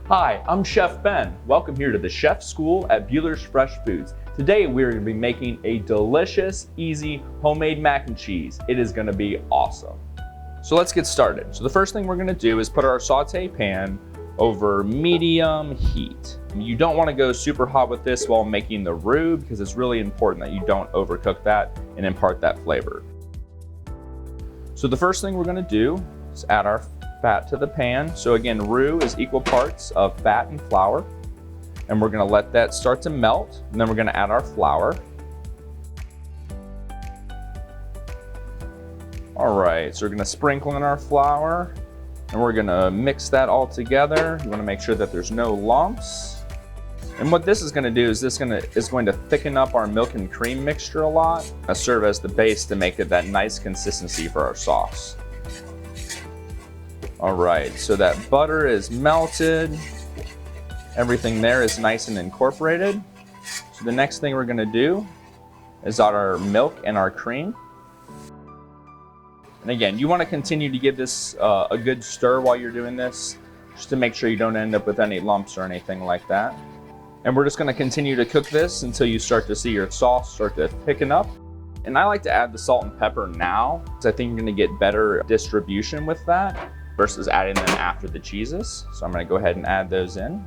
Hi, I'm Chef Ben. Welcome here to the Chef School at Buehler's Fresh Foods. Today we're going to be making a delicious, easy, homemade mac and cheese. It is going to be awesome. So let's get started. So the first thing we're going to do is put our saute pan over medium heat. You don't want to go super hot with this while making the roux because it's really important that you don't overcook that and impart that flavor. So the first thing we're going to do is add our fat to the pan. So again, roux is equal parts of fat and flour. And we're gonna let that start to melt. And then we're gonna add our flour. All right, so we're gonna sprinkle in our flour and we're gonna mix that all together. You wanna make sure that there's no lumps. And what this is gonna do is this is going to thicken up our milk and cream mixture a lot. Serve as the base to make it that nice consistency for our sauce. All right, so that butter is melted. Everything there is nice and incorporated. So the next thing we're gonna do is add our milk and our cream. And again, you wanna continue to give this a good stir while you're doing this, just to make sure you don't end up with any lumps or anything like that. And we're just gonna continue to cook this until you start to see your sauce start to thicken up. And I like to add the salt and pepper now, because I think you're gonna get better distribution with that versus adding them after the cheeses. So I'm gonna go ahead and add those in.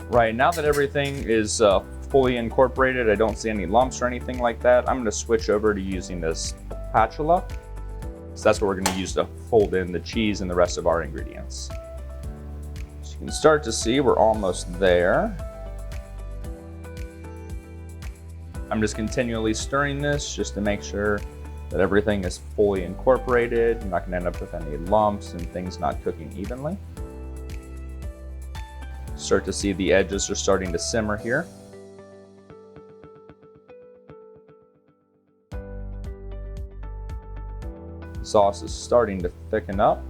Right, now that everything is fully incorporated, I don't see any lumps or anything like that, I'm gonna switch over to using this spatula. So that's what we're gonna use to fold in the cheese and the rest of our ingredients. So you can start to see we're almost there. I'm just continually stirring this just to make sure that everything is fully incorporated. I'm not gonna end up with any lumps and things not cooking evenly. Start to see the edges are starting to simmer here. The sauce is starting to thicken up.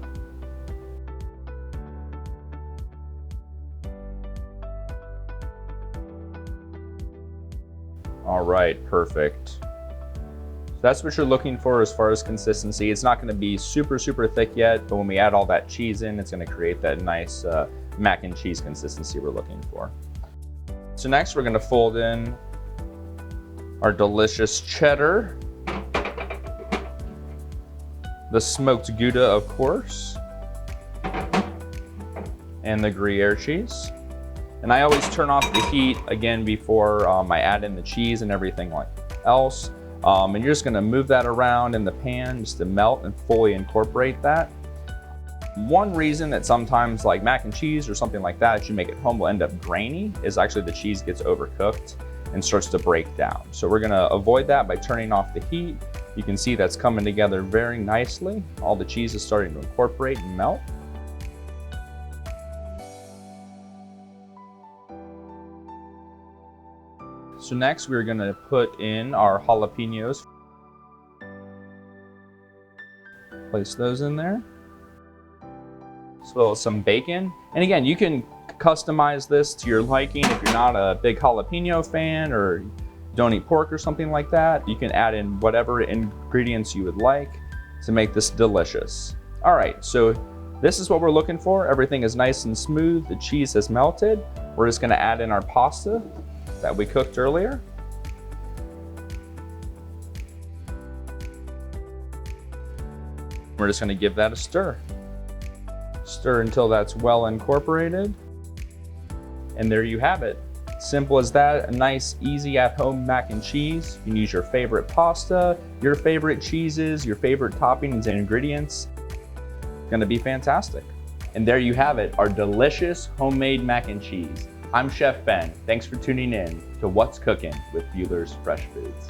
All right, perfect. So that's what you're looking for as far as consistency. It's not gonna be super thick yet, but when we add all that cheese in, it's gonna create that nice mac and cheese consistency we're looking for. So next we're gonna fold in our delicious cheddar, the smoked Gouda, of course, and the Gruyere cheese. And I always turn off the heat again before I add in the cheese and everything like else. And you're just gonna move that around in the pan just to melt and fully incorporate that. One reason that sometimes like mac and cheese or something like that you make at home will end up grainy is actually the cheese gets overcooked and starts to break down. So we're gonna avoid that by turning off the heat. You can see that's coming together very nicely. All the cheese is starting to incorporate and melt. So next we're gonna put in our jalapenos. Place those in there. As well as some bacon. And again, you can customize this to your liking. If you're not a big jalapeno fan or don't eat pork or something like that, you can add in whatever ingredients you would like to make this delicious. All right, so this is what we're looking for. Everything is nice and smooth. The cheese has melted. We're just gonna add in our pasta that we cooked earlier. We're just gonna give that a stir. Stir until that's well incorporated. And there you have it. Simple as that, a nice, easy at-home mac and cheese. You can use your favorite pasta, your favorite cheeses, your favorite toppings and ingredients. It's gonna be fantastic. And there you have it, our delicious homemade mac and cheese. I'm Chef Ben. Thanks for tuning in to What's Cookin' with Buehler's Fresh Foods.